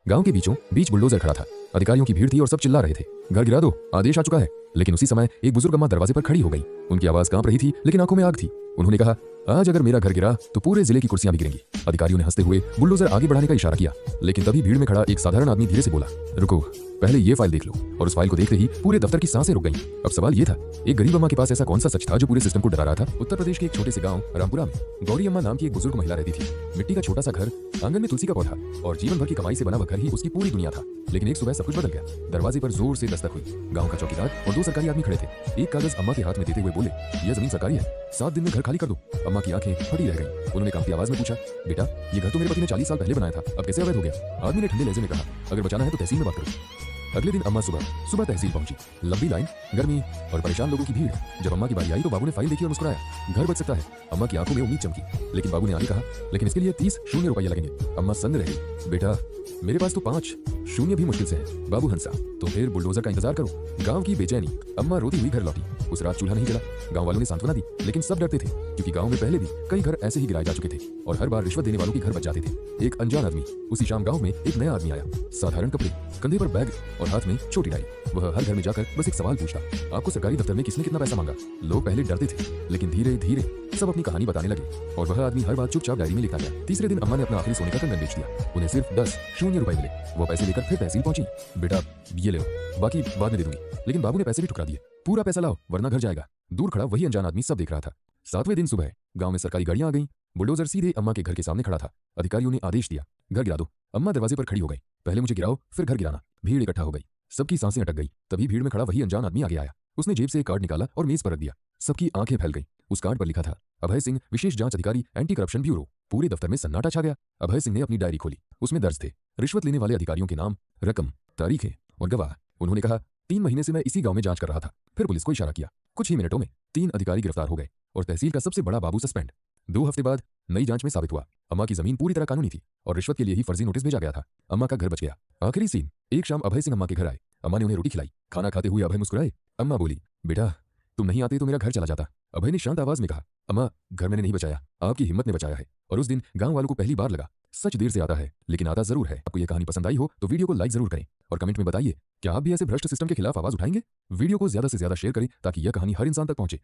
गांव के बीचों बीच बुलडोजर खड़ा था। अधिकारियों की भीड़ थी और सब चिल्ला रहे थे, घर गिरा दो, आदेश आ चुका है। लेकिन उसी समय एक बुजुर्ग अम्मा दरवाजे पर खड़ी हो गई। उनकी आवाज कांप रही थी लेकिन आंखों में आग थी। उन्होंने कहा, आज अगर मेरा घर गिरा तो पूरे जिले की कुर्सियां भी गिरेंगी। अधिकारियों ने हंसते हुए बुलडोजर आगे बढ़ाने का इशारा किया, लेकिन तभी भीड़ में खड़ा एक साधारण आदमी धीरे से बोला, रुको, पहले ये फाइल देख लो। और उस फाइल को देखते ही पूरे दफ्तर की सांसें रुक गईं। अब सवाल ये था, एक गरीब अम्मा के पास ऐसा कौन सा सच था जो पूरे सिस्टम को डरा रहा था। उत्तर प्रदेश के एक छोटे से गांव रामपुरा में गौरी अम्मा नाम की एक बुजुर्ग महिला रहती थी। मिट्टी का छोटा सा घर, आंगन में तुलसी का पौधा और जीवन भर की कमाई से बना वह घर ही उसकी पूरी दुनिया था। लेकिन एक सुबह सब कुछ बदल गया। दरवाजे पर जोर से दस्तक हुई। गांव का चौकीदार और दो सरकारी आदमी खड़े थे। एक कागज अम्मा के हाथ में देते हुए बोले, यह जमीन सरकारी है, 7 दिन में घर खाली कर दो। अम्मा की आंखें फटी रह गईं। उन्होंने कांपती आवाज में पूछा, बेटा, ये घर तो मेरे पति ने 40 साल पहले बनाया था, अब कैसे अवैध हो गया? आदमी ने ठंडे लहजे में कहा, अगर बचाना है तो तहसील में बात करो। अगले दिन अम्मा सुबह तहसील पहुंची। लंबी लाइन, गर्मी और परेशान लोगों की भीड़। जब अम्मा की बारी आई तो बाबू ने फाइल देखी और मुस्कुराया, घर बच सकता है। अम्मा की आंखों में उम्मीद चमकी, लेकिन बाबू ने आगे कहा, लेकिन इसके लिए 30 शून्य रुपये लगेंगे। अम्मा सन्न रह गई। बेटा, मेरे पास तो 5 शून्य भी मुश्किल से है। बाबू हंसा, तो फिर बुलडोजर का इंतजार करो। गांव की बेचैनी। अम्मा रोती हुई घर लौटी। उस रात चूल्हा नहीं जला। गांव वालों ने सांत्वना दी, लेकिन सब डरते थे, क्योंकि गांव में पहले भी कई घर ऐसे ही गिराए जा चुके थे और हर बार रिश्वत देने वालों के घर बच जाते थे। एक अनजान आदमी। उसी शाम गांव में एक नया आदमी आया। साधारण कपड़े, कंधे पर बैग और हाथ में छोटी डाई। वह हर घर में जाकर बस एक सवाल पूछता, आपको सरकारी दफ्तर में किसने कितना पैसा मांगा? लोग पहले डरते थे, लेकिन धीरे धीरे सब अपनी कहानी बताने लगे और वह आदमी हर बात चुपचाप डायरी में लिखता गया। तीसरे दिन अम्मा ने अपना आखिरी सोने का कंगन बेच दिया। उन्हें सिर्फ 10 शून्य रुपए मिले। वो पैसे लेकर फिर तहसील पहुंची। बेटा, ये ले लो, बाकी बाद में दे दूंगी। लेकिन बाबू ने पैसे भी ठुकरा दिए। पूरा पैसा लाओ वरना घर जाएगा। दूर खड़ा वही अनजान आदमी सब देख रहा था। 7वें दिन सुबह गांव में सरकारी गाड़ियां आ गईं। बुलडोजर सीधे अम्मा के घर के सामने खड़ा था। अधिकारियों ने आदेश दिया, घर गिरा दो। अम्मा दरवाजे पर खड़ी हो गई, पहले मुझे गिराओ फिर घर गिराना। भीड़ इकट्ठा हो गई। सबकी सांसें अटक गई। तभी भीड़ में खड़ा वही अनजान आदमी आगे आया। उसने जेब से एक कार्ड निकाला और मेज पर रख दिया। सबकी आंखें फैल गईं। उस कार्ड पर लिखा था, अभय सिंह, विशेष जांच अधिकारी, एंटी करप्शन ब्यूरो। पूरे दफ्तर में सन्नाटा छा गया। अभय सिंह ने अपनी डायरी खोली। उसमें दर्ज थे रिश्वत लेने वाले अधिकारियों के नाम, रकम, तारीखें और गवाह। उन्होंने कहा, 3 महीने से मैं इसी गांव में जांच कर रहा था। फिर पुलिस को इशारा किया। कुछ ही मिनटों में 3 अधिकारी गिरफ्तार हो गए और तहसील का सबसे बड़ा बाबू सस्पेंड। 2 हफ्ते बाद नई जांच में साबित हुआ, अम्मा की जमीन पूरी तरह कानूनी थी और रिश्वत के लिए ही फर्जी नोटिस भेजा गया था। अम्मा का घर बच गया। आखिरी सीन, एक शाम अभय सिंह अम्मा के घर आए। अम्मा ने उन्हें रोटी खिलाई। खाना खाते हुए अभय मुस्कुराए। अम्मा बोली, बेटा, तुम नहीं आते तो मेरा घर चला जाता। अभय ने शांत आवाज में कहा, अम्मा, घर मैंने नहीं बचाया, आपकी हिम्मत ने बचाया है। और उस दिन गांव वालों को पहली बार लगा, सच देर से आता है लेकिन आता जरूर है। आपको यह कहानी पसंद आई हो तो वीडियो को लाइक जरूर करें और कमेंट में बताइए, क्या आप भी ऐसे भ्रष्ट सिस्टम के खिलाफ आवाज उठाएंगे? वीडियो को ज्यादा से ज्यादा शेयर करें ताकि यह कहानी हर इंसान तक पहुंचे।